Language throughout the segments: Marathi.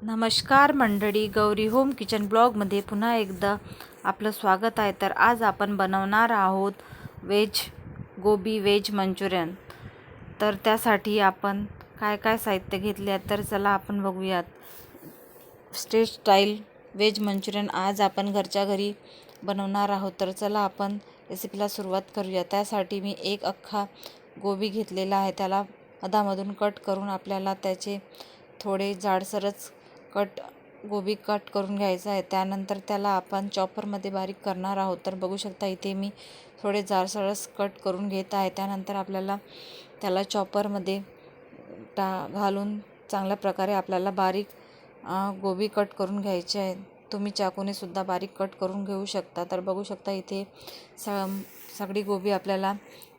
नमस्कार मंडळी, गौरी होम किचन ब्लॉगमध्ये पुन्हा एकदा आपलं स्वागत आहे. तर आज आपण बनवणार आहोत गोबी वेज मंचुरियन. तर त्यासाठी आपण काय काय साहित्य घेतले आहे तर चला आपण बघूयात. स्ट्रीट स्टाईल वेज मंचुरियन आज आपण घरच्या घरी बनवणार आहोत. तर चला आपण रेसिपीला सुरुवात करूया. त्यासाठी मी एक अख्खा गोबी घेतलेला आहे. त्याला अधामधून कट करून आपल्याला त्याचे थोडे जाडसरच गोबी कट करून घ्यायचं आहे. त्यानंतर त्याला आपण चॉपरमध्ये बारीक करणार आहोत. तर बघू शकता इथे मी थोडे जाडसरच कट करून घेत आहे. त्यानंतर आपल्याला त्याला चॉपरमध्ये घालून चांगल्या प्रकारे आपल्याला बारीक गोबी कट करून घ्यायचे आहे. तुम्ही चाकूने सुद्धा बारीक कट करून घेऊ शकता. तर बघू शकता इथे सगळी गोबी आपल्याला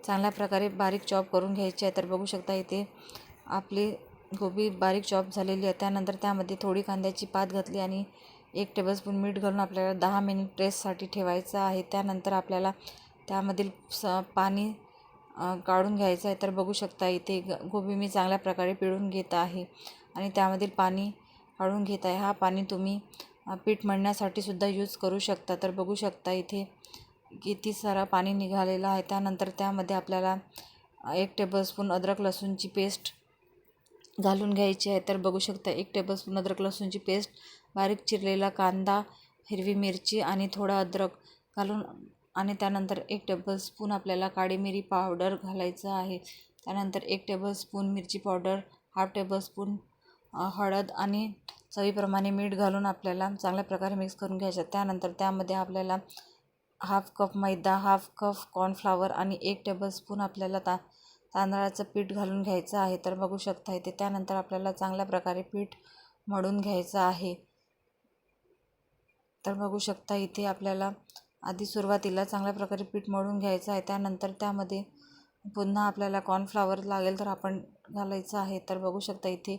चांगल्या प्रकारे बारीक चॉप करून घ्यायची आहे. तर बघू शकता इथे आपली गोबी बारीक चॉप झालेली आहे. त्यानंतर त्यामध्ये थोडी कांद्याची पात घातली आणि 1 टेबलस्पून मीठ घालून आपल्याला 10 मिनिट रेस्टसाठी ठेवायचं आहे. त्यानंतर आपल्याला त्यामधील पाणी काढून घ्यायचं आहे. तर बघू शकता इथे गोबी मी चांगल्या प्रकारे पिळून घेत आहे आणि त्यामधील पाणी काढून घेत आहे. हा पाणी तुम्ही पीठ मळण्यासाठी सुद्धा यूज करू शकता. तर बघू शकता इथे किती सारा पाणी निघालेलं आहे. त्यानंतर त्यामध्ये आपल्याला 1 टेबलस्पून अद्रक लसूणची पेस्ट घालून घ्यायची आहे. तर बघू शकता 1 टेबलस्पून अद्रक लसूणची पेस्ट, बारीक चिरलेला कांदा, हिरवी मिरची आणि थोडा अद्रक घालून आणि त्यानंतर 1 टेबलस्पून आपल्याला काळी मिरी पावडर घालायचं आहे. त्यानंतर 1 टेबलस्पून मिरची पावडर, हाफ टेबलस्पून हळद आणि चवीप्रमाणे मीठ घालून आपल्याला चांगल्या प्रकारे मिक्स करून घ्यायचं. त्यानंतर त्यामध्ये आपल्याला हाफ कप मैदा, हाफ कप कॉर्नफ्लॉवर आणि 1 टेबलस्पून आपल्याला तांदळाचं पीठ घालून घ्यायचं आहे. तर बघू शकता इथे त्यानंतर आपल्याला चांगल्या प्रकारे पीठ मळून घ्यायचं आहे. तर बघू शकता इथे आपल्याला आधी सुरुवातीला चांगल्या प्रकारे पीठ मळून घ्यायचं आहे. त्यानंतर त्यामध्ये पुन्हा आपल्याला कॉर्नफ्लॉवर लागेल तर आपण घालायचं आहे. तर बघू शकता इथे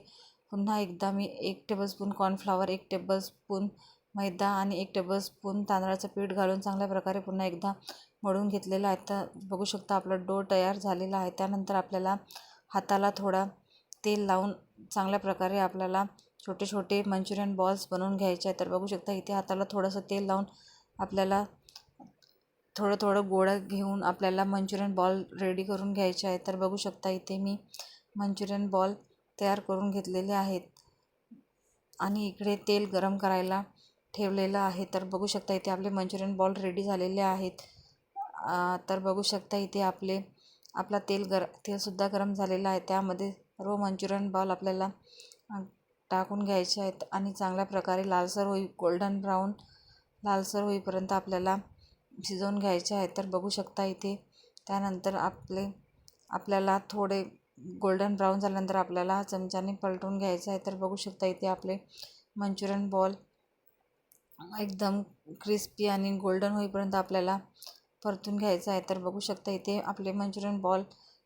पुन्हा एकदा मी 1 टेबलस्पून कॉर्नफ्लॉवर, 1 टेबलस्पून मैदा आणि 1 टेबलस्पून तांदळाचं पीठ घालून चांगल्या प्रकारे पुन्हा एकदा मळून घेतलेला आहे. तर बघू शकता आपला डो तयार झालेला आहे. त्यानंतर आपल्याला हाताला थोडा तेल लावून चांगल्या प्रकारे आपल्याला छोटे छोटे मंचुरियन बॉल्स बनवून घ्यायचे आहे. तर बघू शकता इथे हाताला थोडंसं तेल लावून आपल्याला थोडं थोडं गोळा घेऊन आपल्याला मंचुरियन बॉल रेडी करून घ्यायचे आहे. तर बघू शकता इथे मी मंचुरियन बॉल तयार करून घेतलेले आहेत आणि इकडे तेल गरम करायला ठेवलेलं आहे. तर बघू शकता इथे आपले मंचुरियन बॉल रेडी झालेले आहेत. तर बघू शकता इथे आपला तेलसुद्धा गरम झालेलं आहे. त्यामध्ये सर्व मंचुरियन बॉल आपल्याला टाकून घ्यायचे आहेत आणि चांगल्या प्रकारे गोल्डन ब्राऊन लालसर होईपर्यंत आपल्याला शिजवून घ्यायचे आहेत. तर बघू शकता इथे त्यानंतर आपल्याला थोडे गोल्डन ब्राऊन झाल्यानंतर आपल्याला चमच्याने पलटून घ्यायचं आहे. तर बघू शकता इथे आपले मंचुरियन बॉल एकदम क्रिस्पी आणि गोल्डन होईपर्यंत आपल्याला परतून घ्यायचं आहे. तर बघू शकता इथे आपले मंचुरियन बॉल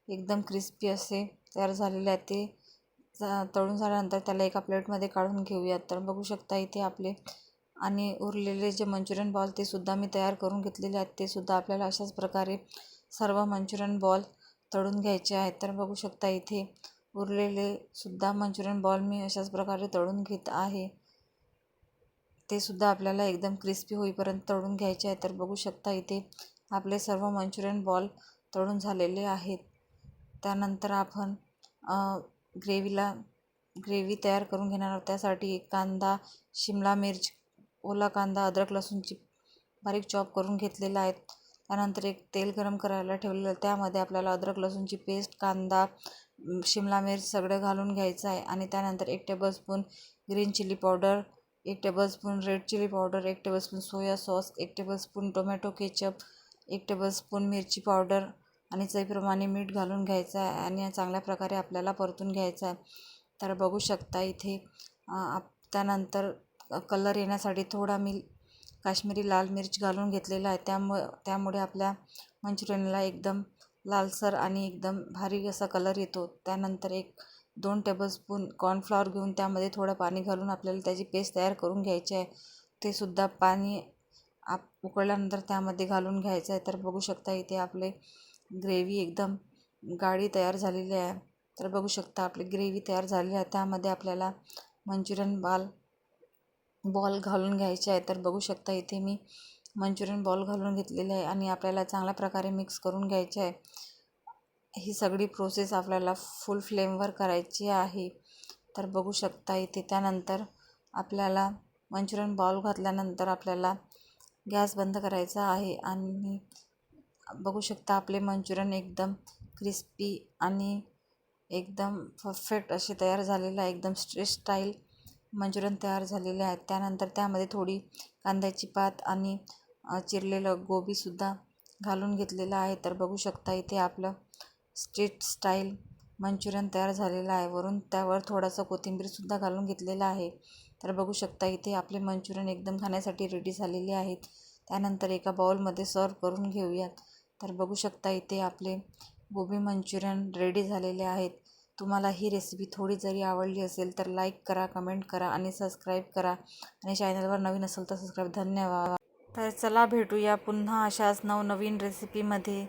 एकदम क्रिस्पी असे तयार झालेले आहेत. ते तळून झाल्यानंतर त्याला एका प्लेटमध्ये काढून घेऊयात. तर बघू शकता इथे आपले आणि उरलेले जे मंचुरियन बॉल ते सुद्धा मी तयार करून घेतलेले आहेत. ते सुद्धा आपल्याला अशाच प्रकारे सर्व मंचुरियन बॉल तळून घ्यायचे आहेत. तर बघू शकता इथे उरलेले सुद्धा मंचुरियन बॉल मी अशाच प्रकारे तळून घेत आहे. ते सुद्धा आपल्याला एकदम क्रिस्पी होईपर्यंत तळून घ्यायचे आहे. तर बघू शकता इथे आपले सर्व मंचुरियन बॉल तळून झालेले आहेत. त्यानंतर आपण ग्रेव्ही तयार करून घेणार आहोत. त्यासाठी एक कांदा, शिमला मिर्च, ओला कांदा, अद्रक लसूणची बारीक चॉप करून घेतलेला आहे. त्यानंतर एक तेल गरम करायला ठेवलेलं त्यामध्ये आपल्याला अद्रक लसूणची पेस्ट, कांदा, शिमला मिर्च सगळं घालून घ्यायचं आहे आणि त्यानंतर 1 tablespoon green chilli powder, 1 tablespoon red chilli powder, 1 tablespoon soya sauce, 1 tablespoon tomato ketchup, 1 tablespoon मिरची पावडर आणि चवीप्रमाणे मीठ घालून घ्यायचं आहे आणि चांगल्या प्रकारे आपल्याला परतून घ्यायचं आहे. तर बघू शकता इथे त्यानंतर कलर येण्यासाठी थोडा मी काश्मीरी लाल मिर्च घालून घेतलेला आहे. त्यामुळे आपल्या मंचुरियनला एकदम लालसर आणि एकदम भारी असा कलर येतो. त्यानंतर 2 टेबलस्पून कॉर्नफ्लॉवर घेऊन त्यामध्ये थोडं पाणी घालून आपल्याला त्याची पेस्ट तयार करून घ्यायची आहे. ते सुद्धा पाणी उकळल्यानंतर त्यामध्ये घालून घ्यायचं आहे. तर बघू शकता इथे आपले ग्रेव्ही एकदम गाढी तयार झालेली आहे. तर बघू शकता आपली ग्रेव्ही तयार झालेली आहे. त्यामध्ये आपल्याला मंचुरियन बॉल घालून घ्यायचे आहे. तर बघू शकता इथे मी मंचुरियन बॉल घालून घेतलेले आहे आणि आपल्याला चांगल्या प्रकारे मिक्स करून घ्यायचे आहे. ही सगळी प्रोसेस आपल्याला फुल फ्लेमवर करायची आहे. तर बघू शकता इथे त्यानंतर आपल्याला मंचुरियन बॉल घातल्यानंतर आपल्याला गॅस बंद करायचा आहे आणि बघू शकता आपले मंचुरियन एकदम क्रिस्पी आणि एकदम परफेक्ट असे तयार झालेले आहे. एकदम स्ट्रीट स्टाईल मंचुरियन तयार झालेले आहेत. त्यानंतर त्यामध्ये थोडी कांद्याची पात आणि चिरलेलं गोबीसुद्धा घालून घेतलेलं आहे. तर बघू शकता इथे आपलं स्ट्रीट स्टाईल मंचुरियन तयार झालेलं आहे. वरून त्यावर थोडंसं कोथिंबीरसुद्धा घालून घेतलेलं आहे. तर बघू शकता इथे आपले मंचुरियन एकदम खाण्यासाठी रेडी झालेले आहेत. त्यानंतर एका बाउलमध्ये सर्व करून घेऊयात. तर बघू शकता इथे आपले गोबी मंचुरियन रेडी झालेले आहेत. तुम्हाला ही रेसिपी थोडी जरी आवडली असेल तर लाईक करा, कमेंट करा आणि सबस्क्राईब करा आणि चॅनलवर नवीन असेल तर सबस्क्राईब. धन्यवाद. तर चला भेटूया पुन्हा अशाच नवनवीन रेसिपीमध्ये.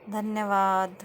धन्यवाद.